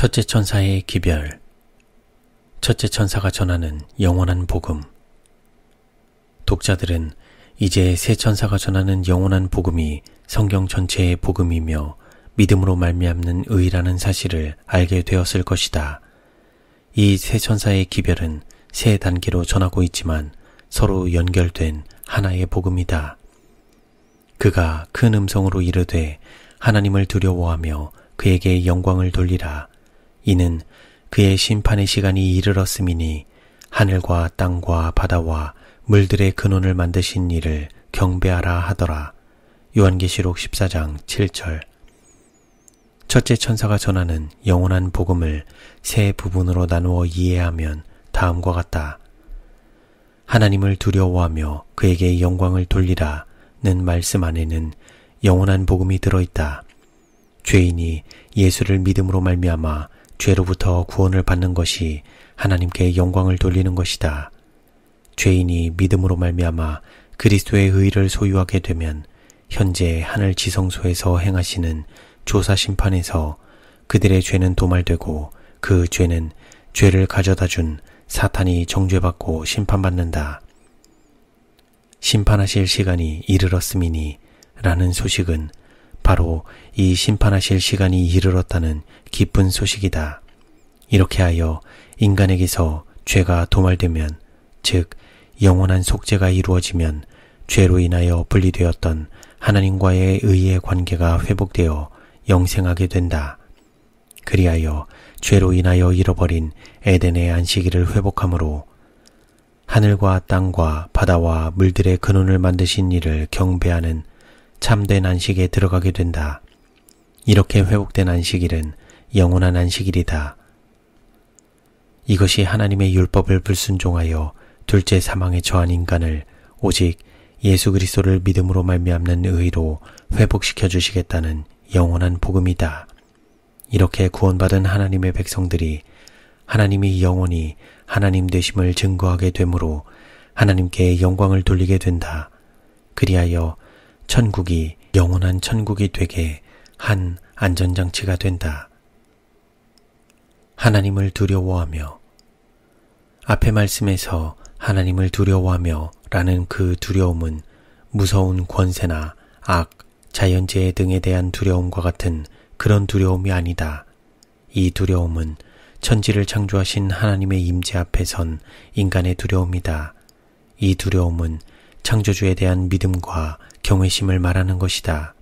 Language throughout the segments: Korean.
첫째 천사의 기별. 첫째 천사가 전하는 영원한 복음. 독자들은 이제 새 천사가 전하는 영원한 복음이 성경 전체의 복음이며 믿음으로 말미암는 의라는 사실을 알게 되었을 것이다. 이 새 천사의 기별은 세 단계로 전하고 있지만 서로 연결된 하나의 복음이다. 그가 큰 음성으로 이르되 하나님을 두려워하며 그에게 영광을 돌리라. 이는 그의 심판의 시간이 이르렀음이니 하늘과 땅과 바다와 물들의 근원을 만드신 이를 경배하라 하더라. 요한계시록 14장 7절. 첫째 천사가 전하는 영원한 복음을 세 부분으로 나누어 이해하면 다음과 같다. 하나님을 두려워하며 그에게 영광을 돌리라 는 말씀 안에는 영원한 복음이 들어있다. 죄인이 예수를 믿음으로 말미암아 죄로부터 구원을 받는 것이 하나님께 영광을 돌리는 것이다. 죄인이 믿음으로 말미암아 그리스도의 의를 소유하게 되면 현재 하늘 지성소에서 행하시는 조사 심판에서 그들의 죄는 도말되고 그 죄는 죄를 가져다 준 사탄이 정죄받고 심판받는다. 심판하실 시간이 이르렀음이니 라는 소식은 바로 이 심판하실 시간이 이르렀다는 기쁜 소식이다. 이렇게 하여 인간에게서 죄가 도말되면, 즉 영원한 속죄가 이루어지면 죄로 인하여 분리되었던 하나님과의 의의 관계가 회복되어 영생하게 된다. 그리하여 죄로 인하여 잃어버린 에덴의 안식일을 회복함으로 하늘과 땅과 바다와 물들의 근원을 만드신 이를 경배하는 참된 안식에 들어가게 된다. 이렇게 회복된 안식일은 영원한 안식일이다. 이것이 하나님의 율법을 불순종하여 둘째 사망에 처한 인간을 오직 예수 그리스도를 믿음으로 말미암는 의로 회복시켜 주시겠다는 영원한 복음이다. 이렇게 구원받은 하나님의 백성들이 하나님이 영원히 하나님 되심을 증거하게 되므로 하나님께 영광을 돌리게 된다. 그리하여 천국이 영원한 천국이 되게 한 안전장치가 된다. 하나님을 두려워하며. 앞의 말씀에서 하나님을 두려워하며 라는 그 두려움은 무서운 권세나 악, 자연재해 등에 대한 두려움과 같은 그런 두려움이 아니다. 이 두려움은 천지를 창조하신 하나님의 임재 앞에 선 인간의 두려움이다. 이 두려움은 창조주에 대한 믿음과 경외심을 말하는 것이다.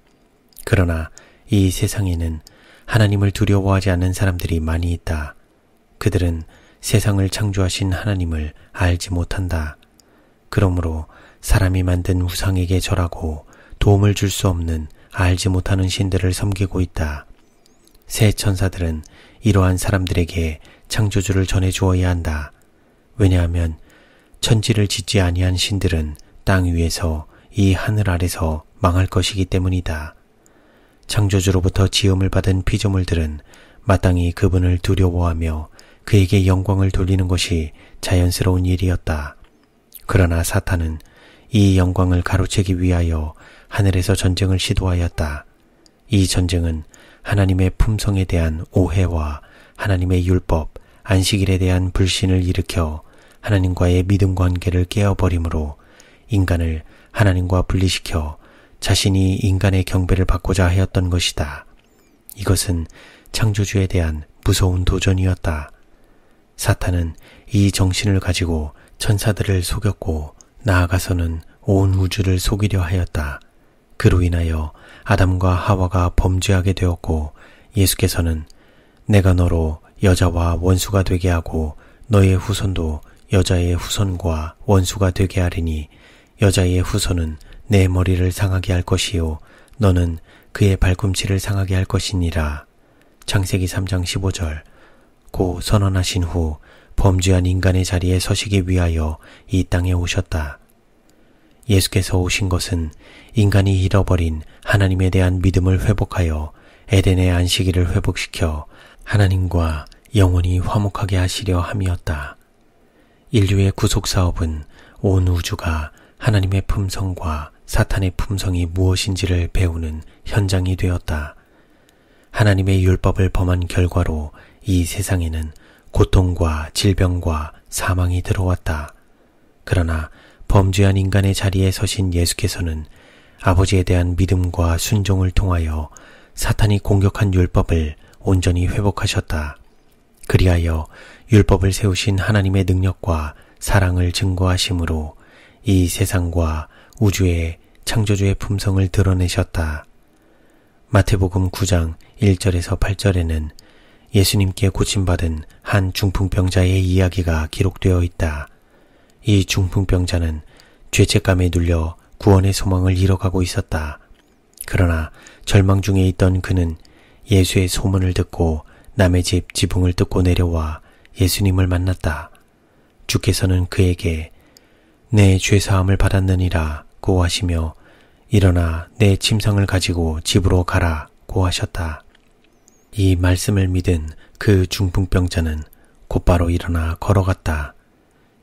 그러나 이 세상에는 하나님을 두려워하지 않는 사람들이 많이 있다. 그들은 세상을 창조하신 하나님을 알지 못한다. 그러므로 사람이 만든 우상에게 절하고 도움을 줄 수 없는 알지 못하는 신들을 섬기고 있다. 새 천사들은 이러한 사람들에게 창조주를 전해주어야 한다. 왜냐하면 천지를 짓지 아니한 신들은 땅 위에서 이 하늘 아래서 망할 것이기 때문이다. 창조주로부터 지음을 받은 피조물들은 마땅히 그분을 두려워하며 그에게 영광을 돌리는 것이 자연스러운 일이었다. 그러나 사탄은 이 영광을 가로채기 위하여 하늘에서 전쟁을 시도하였다. 이 전쟁은 하나님의 품성에 대한 오해와 하나님의 율법, 안식일에 대한 불신을 일으켜 하나님과의 믿음 관계를 깨어버리므로 인간을 하나님과 분리시켜 자신이 인간의 경배를 받고자 하였던 것이다. 이것은 창조주에 대한 무서운 도전이었다. 사탄은 이 정신을 가지고 천사들을 속였고 나아가서는 온 우주를 속이려 하였다. 그로 인하여 아담과 하와가 범죄하게 되었고 예수께서는 내가 너로 여자와 원수가 되게 하고 너의 후손도 여자의 후손과 원수가 되게 하리니 여자의 후손은 내 머리를 상하게 할 것이요 너는 그의 발꿈치를 상하게 할 것이니라. 창세기 3장 15절. 고 선언하신 후 범죄한 인간의 자리에 서시기 위하여 이 땅에 오셨다. 예수께서 오신 것은 인간이 잃어버린 하나님에 대한 믿음을 회복하여 에덴의 안식일을 회복시켜 하나님과 영원히 화목하게 하시려 함이었다. 인류의 구속사업은 온 우주가 하나님의 품성과 사탄의 품성이 무엇인지를 배우는 현장이 되었다. 하나님의 율법을 범한 결과로 이 세상에는 고통과 질병과 사망이 들어왔다. 그러나 범죄한 인간의 자리에 서신 예수께서는 아버지에 대한 믿음과 순종을 통하여 사탄이 공격한 율법을 온전히 회복하셨다. 그리하여 율법을 세우신 하나님의 능력과 사랑을 증거하심으로 이 세상과 우주의 창조주의 품성을 드러내셨다. 마태복음 9장 1절에서 8절에는 예수님께 고침받은 한 중풍병자의 이야기가 기록되어 있다. 이 중풍병자는 죄책감에 눌려 구원의 소망을 잃어가고 있었다. 그러나 절망 중에 있던 그는 예수의 소문을 듣고 남의 집 지붕을 뜯고 내려와 예수님을 만났다. 주께서는 그에게 내 죄사함을 받았느니라 고 하시며 일어나 내 침상을 가지고 집으로 가라 고 하셨다. 이 말씀을 믿은 그 중풍병자는 곧바로 일어나 걸어갔다.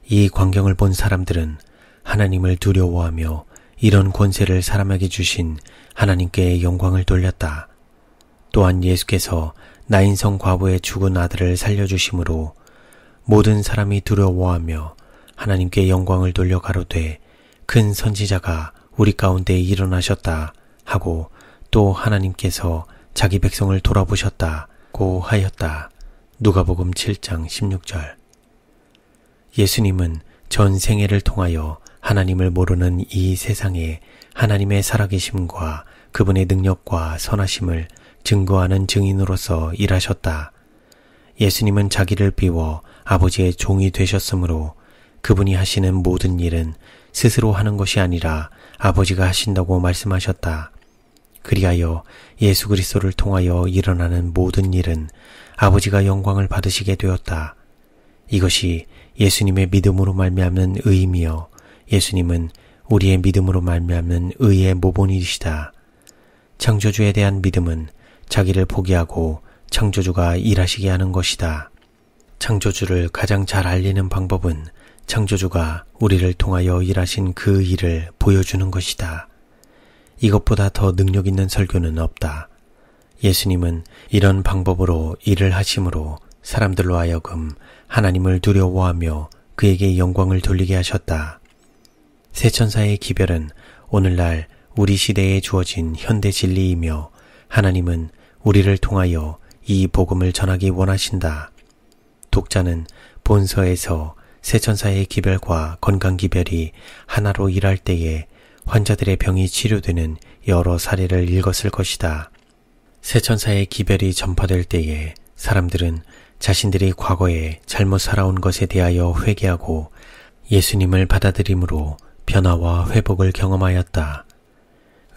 이 광경을 본 사람들은 하나님을 두려워하며 이런 권세를 사람에게 주신 하나님께 영광을 돌렸다. 또한 예수께서 나인성 과부의 죽은 아들을 살려주심으로 모든 사람이 두려워하며 하나님께 영광을 돌려 가로되 큰 선지자가 우리 가운데 일어나셨다 하고 또 하나님께서 자기 백성을 돌아보셨다고 하였다. 누가복음 7장 16절. 예수님은 전 생애를 통하여 하나님을 모르는 이 세상에 하나님의 살아계심과 그분의 능력과 선하심을 증거하는 증인으로서 일하셨다. 예수님은 자기를 비워 아버지의 종이 되셨으므로 그분이 하시는 모든 일은 스스로 하는 것이 아니라 아버지가 하신다고 말씀하셨다. 그리하여 예수 그리스도를 통하여 일어나는 모든 일은 아버지가 영광을 받으시게 되었다. 이것이 예수님의 믿음으로 말미암는 의이며 예수님은 우리의 믿음으로 말미암는 의의 모본이시다. 창조주에 대한 믿음은 자기를 포기하고 창조주가 일하시게 하는 것이다. 창조주를 가장 잘 알리는 방법은 창조주가 우리를 통하여 일하신 그 일을 보여주는 것이다. 이것보다 더 능력 있는 설교는 없다. 예수님은 이런 방법으로 일을 하심으로 사람들로 하여금 하나님을 두려워하며 그에게 영광을 돌리게 하셨다. 세천사의 기별은 오늘날 우리 시대에 주어진 현대 진리이며 하나님은 우리를 통하여 이 복음을 전하기 원하신다. 독자는 본서에서 세천사의 기별과 건강기별이 하나로 일할 때에 환자들의 병이 치료되는 여러 사례를 읽었을 것이다. 세천사의 기별이 전파될 때에 사람들은 자신들이 과거에 잘못 살아온 것에 대하여 회개하고 예수님을 받아들임으로 변화와 회복을 경험하였다.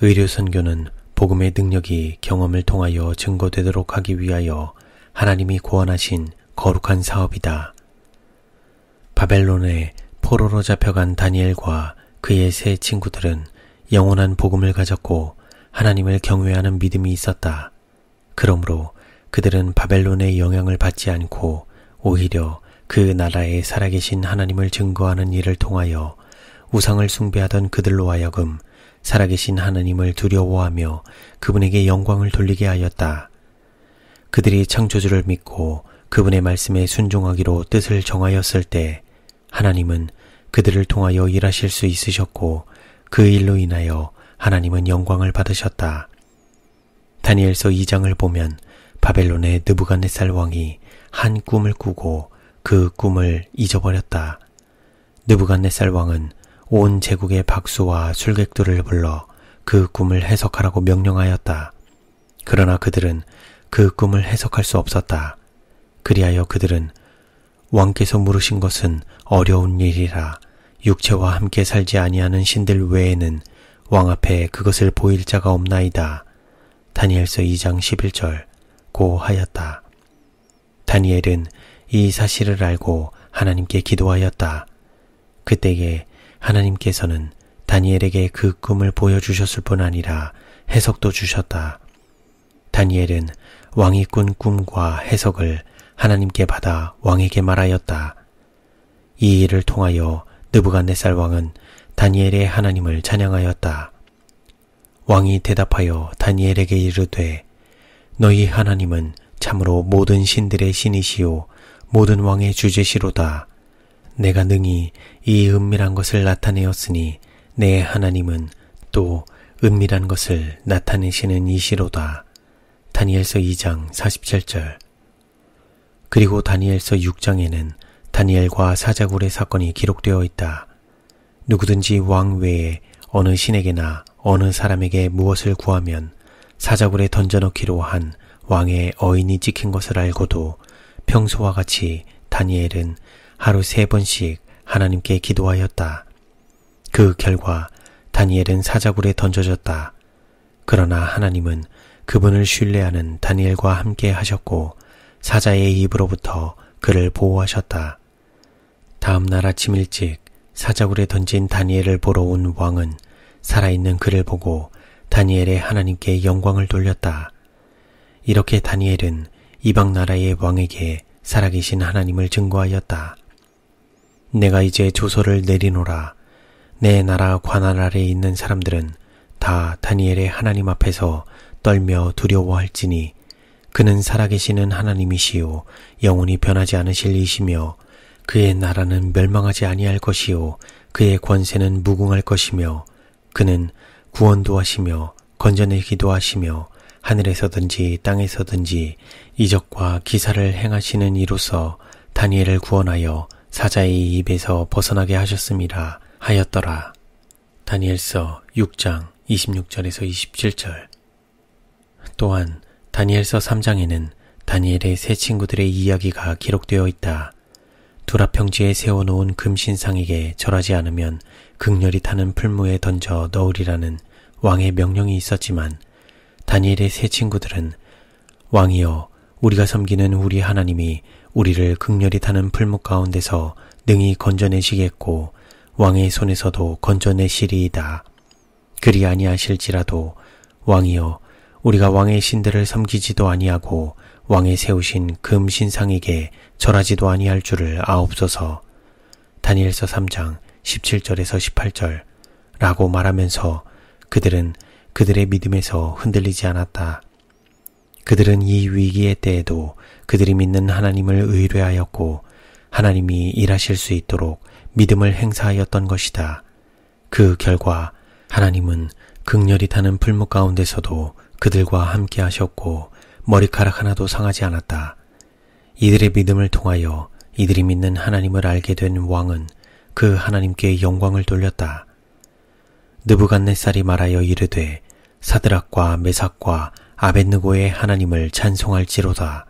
의료선교는 복음의 능력이 경험을 통하여 증거되도록 하기 위하여 하나님이 고안하신 거룩한 사업이다. 바벨론에 포로로 잡혀간 다니엘과 그의 세 친구들은 영원한 복음을 가졌고 하나님을 경외하는 믿음이 있었다. 그러므로 그들은 바벨론의 영향을 받지 않고 오히려 그 나라에 살아계신 하나님을 증거하는 일을 통하여 우상을 숭배하던 그들로 하여금 살아계신 하나님을 두려워하며 그분에게 영광을 돌리게 하였다. 그들이 창조주를 믿고 그분의 말씀에 순종하기로 뜻을 정하였을 때 하나님은 그들을 통하여 일하실 수 있으셨고 그 일로 인하여 하나님은 영광을 받으셨다. 다니엘서 2장을 보면 바벨론의 느부갓네살 왕이 한 꿈을 꾸고 그 꿈을 잊어버렸다. 느부갓네살 왕은 온 제국의 박수와 술객들을 불러 그 꿈을 해석하라고 명령하였다. 그러나 그들은 그 꿈을 해석할 수 없었다. 그리하여 그들은 왕께서 물으신 것은 어려운 일이라 육체와 함께 살지 아니하는 신들 외에는 왕 앞에 그것을 보일 자가 없나이다. 다니엘서 2장 11절 고 하였다. 다니엘은 이 사실을 알고 하나님께 기도하였다. 그때에 하나님께서는 다니엘에게 그 꿈을 보여주셨을 뿐 아니라 해석도 주셨다. 다니엘은 왕이 꾼 꿈과 해석을 하나님께 받아 왕에게 말하였다. 이 일을 통하여 느부갓네살 왕은 다니엘의 하나님을 찬양하였다. 왕이 대답하여 다니엘에게 이르되 너희 하나님은 참으로 모든 신들의 신이시요 모든 왕의 주제시로다. 내가 능히 이 은밀한 것을 나타내었으니 내 하나님은 또 은밀한 것을 나타내시는 이시로다. 다니엘서 2장 47절. 그리고 다니엘서 6장에는 다니엘과 사자굴의 사건이 기록되어 있다. 누구든지 왕 외에 어느 신에게나 어느 사람에게 무엇을 구하면 사자굴에 던져넣기로 한 왕의 어인이 찍힌 것을 알고도 평소와 같이 다니엘은 하루 3번씩 하나님께 기도하였다. 그 결과 다니엘은 사자굴에 던져졌다. 그러나 하나님은 그분을 신뢰하는 다니엘과 함께 하셨고 사자의 입으로부터 그를 보호하셨다. 다음 날 아침 일찍 사자굴에 던진 다니엘을 보러 온 왕은 살아있는 그를 보고 다니엘의 하나님께 영광을 돌렸다. 이렇게 다니엘은 이방 나라의 왕에게 살아계신 하나님을 증거하였다. 내가 이제 조서를 내리노라. 내 나라 관할 아래에 있는 사람들은 다 다니엘의 하나님 앞에서 떨며 두려워할지니 그는 살아계시는 하나님이시요 영원히 변하지 않으실 이시며 그의 나라는 멸망하지 아니할 것이요 그의 권세는 무궁할 것이며 그는 구원도 하시며 건져내기도 하시며 하늘에서든지 땅에서든지 이적과 기사를 행하시는 이로써 다니엘을 구원하여 사자의 입에서 벗어나게 하셨음이라 하였더라. 다니엘서 6장 26절에서 27절. 또한 다니엘서 3장에는 다니엘의 세 친구들의 이야기가 기록되어 있다. 두라평지에 세워놓은 금신상에게 절하지 않으면 극렬히 타는 풀무에 던져 넣으리라는 왕의 명령이 있었지만 다니엘의 세 친구들은 왕이여 우리가 섬기는 우리 하나님이 우리를 극렬히 타는 풀무 가운데서 능히 건져내시겠고 왕의 손에서도 건져내시리이다. 그리 아니하실지라도 왕이여 우리가 왕의 신들을 섬기지도 아니하고 왕의 세우신 금신상에게 절하지도 아니할 줄을 아옵소서. 다니엘서 3장 17절에서 18절 라고 말하면서 그들은 그들의 믿음에서 흔들리지 않았다. 그들은 이 위기의 때에도 그들이 믿는 하나님을 의뢰하였고 하나님이 일하실 수 있도록 믿음을 행사하였던 것이다. 그 결과 하나님은 극렬히 타는 풀무 가운데서도 그들과 함께 하셨고 머리카락 하나도 상하지 않았다. 이들의 믿음을 통하여 이들이 믿는 하나님을 알게 된 왕은 그 하나님께 영광을 돌렸다. 느부갓네살이 말하여 이르되 사드락과 메삭과 아벳느고의 하나님을 찬송할지로다.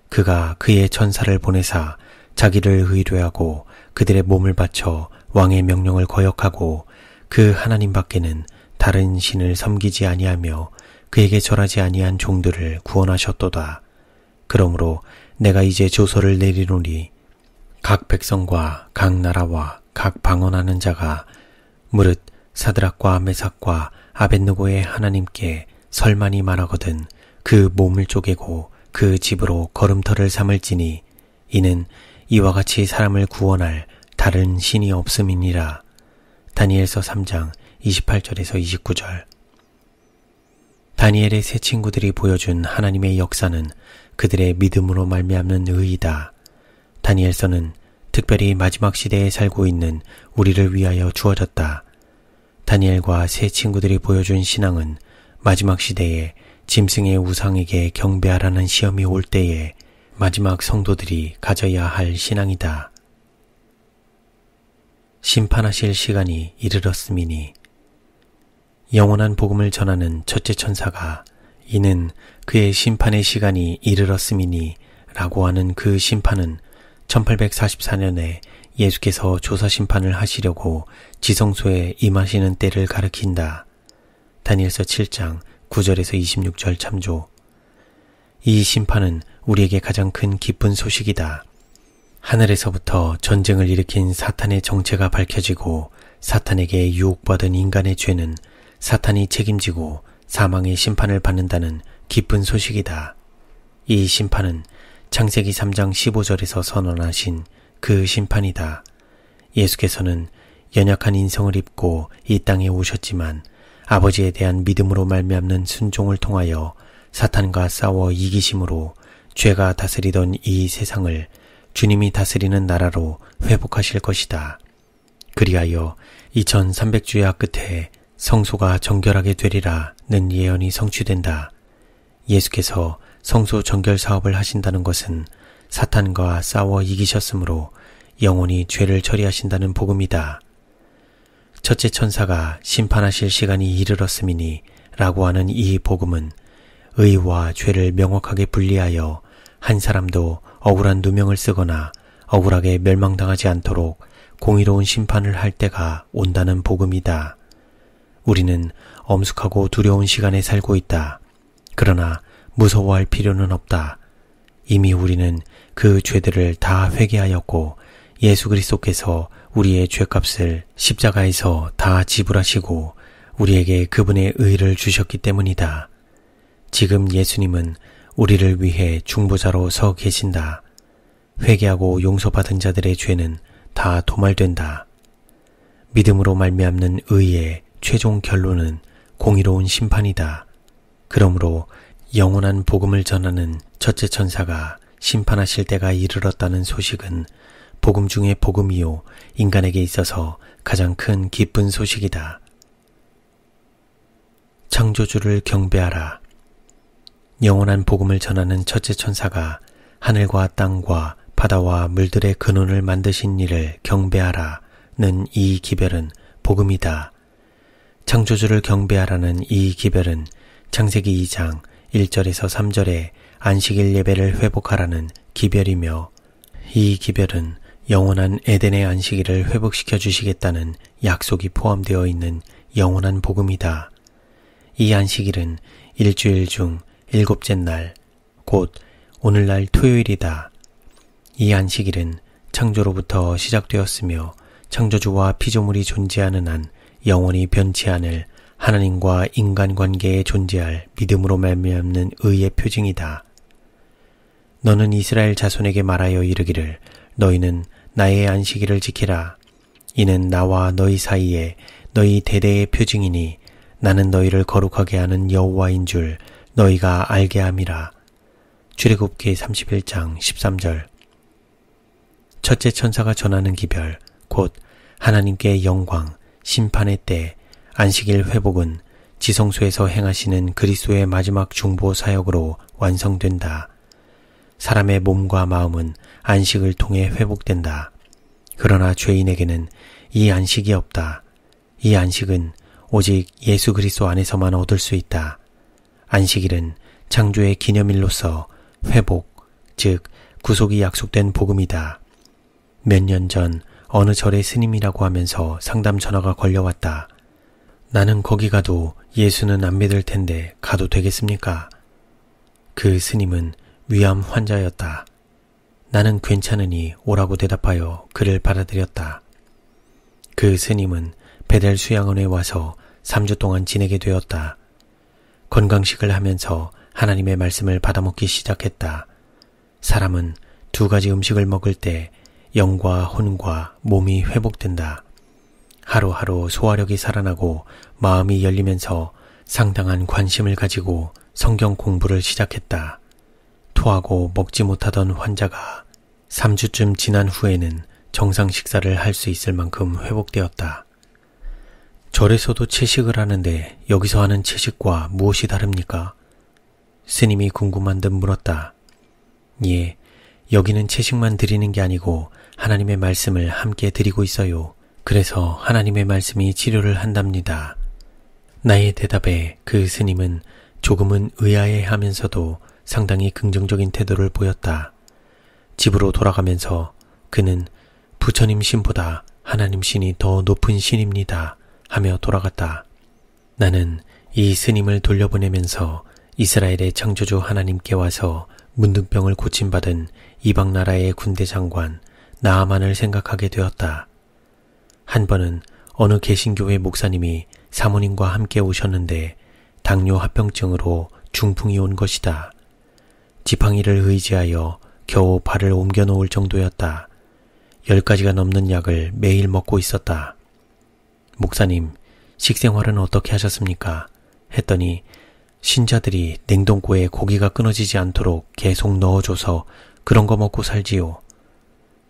그가 그의 천사를 보내사 자기를 의뢰하고 그들의 몸을 바쳐 왕의 명령을 거역하고 그 하나님 밖에는 다른 신을 섬기지 아니하며 그에게 절하지 아니한 종들을 구원하셨도다. 그러므로 내가 이제 조서를 내리노니 각 백성과 각 나라와 각 방언하는 자가 무릇 사드락과 메삭과 아벳느고의 하나님께 설만이 말하거든 그 몸을 쪼개고 그 집으로 걸음터를 삼을지니 이는 이와 같이 사람을 구원할 다른 신이 없음이니라. 다니엘서 3장 28절에서 29절. 다니엘의 세 친구들이 보여준 하나님의 역사는 그들의 믿음으로 말미암는 의이다. 다니엘서는 특별히 마지막 시대에 살고 있는 우리를 위하여 주어졌다. 다니엘과 세 친구들이 보여준 신앙은 마지막 시대에 짐승의 우상에게 경배하라는 시험이 올 때에 마지막 성도들이 가져야 할 신앙이다. 심판하실 시간이 이르렀음이니 영원한 복음을 전하는 첫째 천사가 이는 그의 심판의 시간이 이르렀음이니 라고 하는 그 심판은 1844년에 예수께서 조사심판을 하시려고 지성소에 임하시는 때를 가리킨다. 다니엘서 7장 9절에서 26절 참조. 이 심판은 우리에게 가장 큰 기쁜 소식이다. 하늘에서부터 전쟁을 일으킨 사탄의 정체가 밝혀지고 사탄에게 유혹받은 인간의 죄는 사탄이 책임지고 사망의 심판을 받는다는 기쁜 소식이다. 이 심판은 창세기 3장 15절에서 선언하신 그 심판이다. 예수께서는 연약한 인성을 입고 이 땅에 오셨지만 아버지에 대한 믿음으로 말미암는 순종을 통하여 사탄과 싸워 이기심으로 죄가 다스리던 이 세상을 주님이 다스리는 나라로 회복하실 것이다. 그리하여 2300주야 끝에 성소가 정결하게 되리라는 예언이 성취된다. 예수께서 성소 정결 사업을 하신다는 것은 사탄과 싸워 이기셨으므로 영원히 죄를 처리하신다는 복음이다. 첫째 천사가 심판하실 시간이 이르렀음이니 라고 하는 이 복음은 의와 죄를 명확하게 분리하여 한 사람도 억울한 누명을 쓰거나 억울하게 멸망당하지 않도록 공의로운 심판을 할 때가 온다는 복음이다. 우리는 엄숙하고 두려운 시간에 살고 있다. 그러나 무서워할 필요는 없다. 이미 우리는 그 죄들을 다 회개하였고 예수 그리스도께서 우리의 죄값을 십자가에서 다 지불하시고 우리에게 그분의 의를 주셨기 때문이다. 지금 예수님은 우리를 위해 중보자로 서 계신다. 회개하고 용서받은 자들의 죄는 다 도말된다. 믿음으로 말미암는 의의 최종 결론은 공의로운 심판이다. 그러므로 영원한 복음을 전하는 첫째 천사가 심판하실 때가 이르렀다는 소식은 복음 중의 복음이요 인간에게 있어서 가장 큰 기쁜 소식이다. 창조주를 경배하라. 영원한 복음을 전하는 첫째 천사가 하늘과 땅과 바다와 물들의 근원을 만드신 이를 경배하라는 이 기별은 복음이다. 창조주를 경배하라는 이 기별은 창세기 2장 1절에서 3절에 안식일 예배를 회복하라는 기별이며 이 기별은 영원한 에덴의 안식일을 회복시켜 주시겠다는 약속이 포함되어 있는 영원한 복음이다. 이 안식일은 일주일 중 7째 날, 곧 오늘날 토요일이다. 이 안식일은 창조로부터 시작되었으며 창조주와 피조물이 존재하는 한 영원히 변치 않을 하나님과 인간관계에 존재할 믿음으로 말미암는 의의 표징이다. 너는 이스라엘 자손에게 말하여 이르기를 너희는 나의 안식일을 지키라. 이는 나와 너희 사이에 너희 대대의 표징이니 나는 너희를 거룩하게 하는 여호와인 줄 너희가 알게 함이라. 출애굽기 31장 13절. 첫째 천사가 전하는 기별, 곧 하나님께 영광, 심판의 때, 안식일 회복은 지성소에서 행하시는 그리스도의 마지막 중보 사역으로 완성된다. 사람의 몸과 마음은 안식을 통해 회복된다. 그러나 죄인에게는 이 안식이 없다. 이 안식은 오직 예수 그리스도 안에서만 얻을 수 있다. 안식일은 창조의 기념일로서 회복, 즉 구속이 약속된 복음이다. 몇 년 전 어느 절의 스님이라고 하면서 상담 전화가 걸려왔다. 나는 거기 가도 예수는 안 믿을 텐데 가도 되겠습니까? 그 스님은 위암 환자였다. 나는 괜찮으니 오라고 대답하여 그를 받아들였다. 그 스님은 베델 수양원에 와서 3주 동안 지내게 되었다. 건강식을 하면서 하나님의 말씀을 받아먹기 시작했다. 사람은 2가지 음식을 먹을 때 영과 혼과 몸이 회복된다. 하루하루 소화력이 살아나고 마음이 열리면서 상당한 관심을 가지고 성경 공부를 시작했다. 토하고 먹지 못하던 환자가 3주쯤 지난 후에는 정상 식사를 할 수 있을 만큼 회복되었다. 절에서도 채식을 하는데 여기서 하는 채식과 무엇이 다릅니까? 스님이 궁금한 듯 물었다. 예, 여기는 채식만 드리는 게 아니고 하나님의 말씀을 함께 드리고 있어요. 그래서 하나님의 말씀이 치료를 한답니다. 나의 대답에 그 스님은 조금은 의아해하면서도 상당히 긍정적인 태도를 보였다. 집으로 돌아가면서 그는 부처님 신보다 하나님 신이 더 높은 신입니다 하며 돌아갔다. 나는 이 스님을 돌려보내면서 이스라엘의 창조주 하나님께 와서 문둥병을 고침받은 이방나라의 군대 장관 나아만을 생각하게 되었다. 한 번은 어느 개신교회 목사님이 사모님과 함께 오셨는데 당뇨 합병증으로 중풍이 온 것이다. 지팡이를 의지하여 겨우 발을 옮겨 놓을 정도였다. 10가지가 넘는 약을 매일 먹고 있었다. 목사님, 식생활은 어떻게 하셨습니까? 했더니 신자들이 냉동고에 고기가 끊어지지 않도록 계속 넣어줘서 그런 거 먹고 살지요.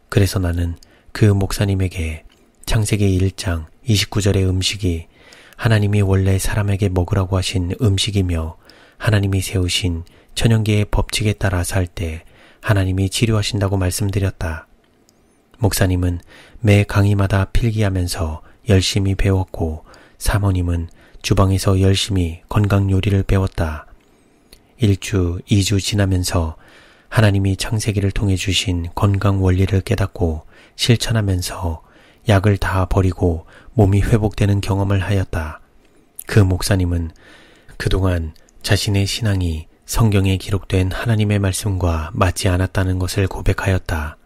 그래서 나는 그 목사님에게 창세기 1장 29절의 음식이 하나님이 원래 사람에게 먹으라고 하신 음식이며 하나님이 세우신 천연계의 법칙에 따라 살 때 하나님이 치료하신다고 말씀드렸다. 목사님은 매 강의마다 필기하면서 열심히 배웠고 사모님은 주방에서 열심히 건강 요리를 배웠다. 1주, 2주 지나면서 하나님이 창세기를 통해 주신 건강 원리를 깨닫고 실천하면서 약을 다 버리고 몸이 회복되는 경험을 하였다. 그 목사님은 그동안 자신의 신앙이 성경에 기록된 하나님의 말씀과 맞지 않았다는 것을 고백하였다.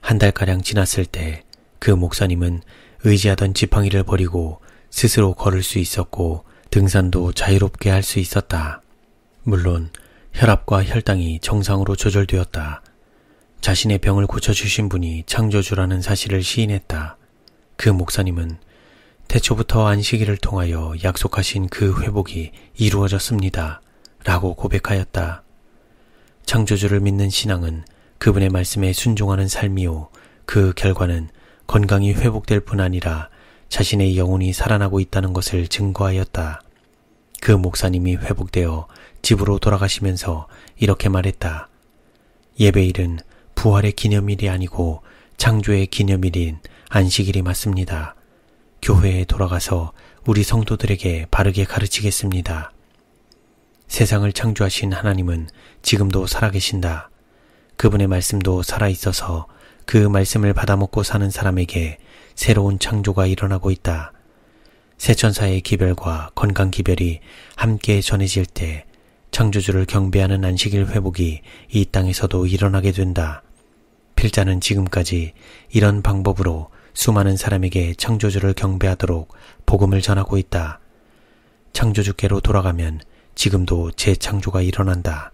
한 달가량 지났을 때 그 목사님은 의지하던 지팡이를 버리고 스스로 걸을 수 있었고 등산도 자유롭게 할 수 있었다. 물론 혈압과 혈당이 정상으로 조절되었다. 자신의 병을 고쳐주신 분이 창조주라는 사실을 시인했다. 그 목사님은 태초부터 안식일을 통하여 약속하신 그 회복이 이루어졌습니다. 라고 고백하였다. 창조주를 믿는 신앙은 그분의 말씀에 순종하는 삶이요. 그 결과는 건강이 회복될 뿐 아니라 자신의 영혼이 살아나고 있다는 것을 증거하였다. 그 목사님이 회복되어 집으로 돌아가시면서 이렇게 말했다. 예배일은 부활의 기념일이 아니고 창조의 기념일인 안식일이 맞습니다. 교회에 돌아가서 우리 성도들에게 바르게 가르치겠습니다. 세상을 창조하신 하나님은 지금도 살아계신다. 그분의 말씀도 살아있어서 그 말씀을 받아먹고 사는 사람에게 새로운 창조가 일어나고 있다. 새천사의 기별과 건강 기별이 함께 전해질 때 창조주를 경배하는 안식일 회복이 이 땅에서도 일어나게 된다. 필자는 지금까지 이런 방법으로 수많은 사람에게 창조주를 경배하도록 복음을 전하고 있다. 창조주께로 돌아가면 지금도 재창조가 일어난다.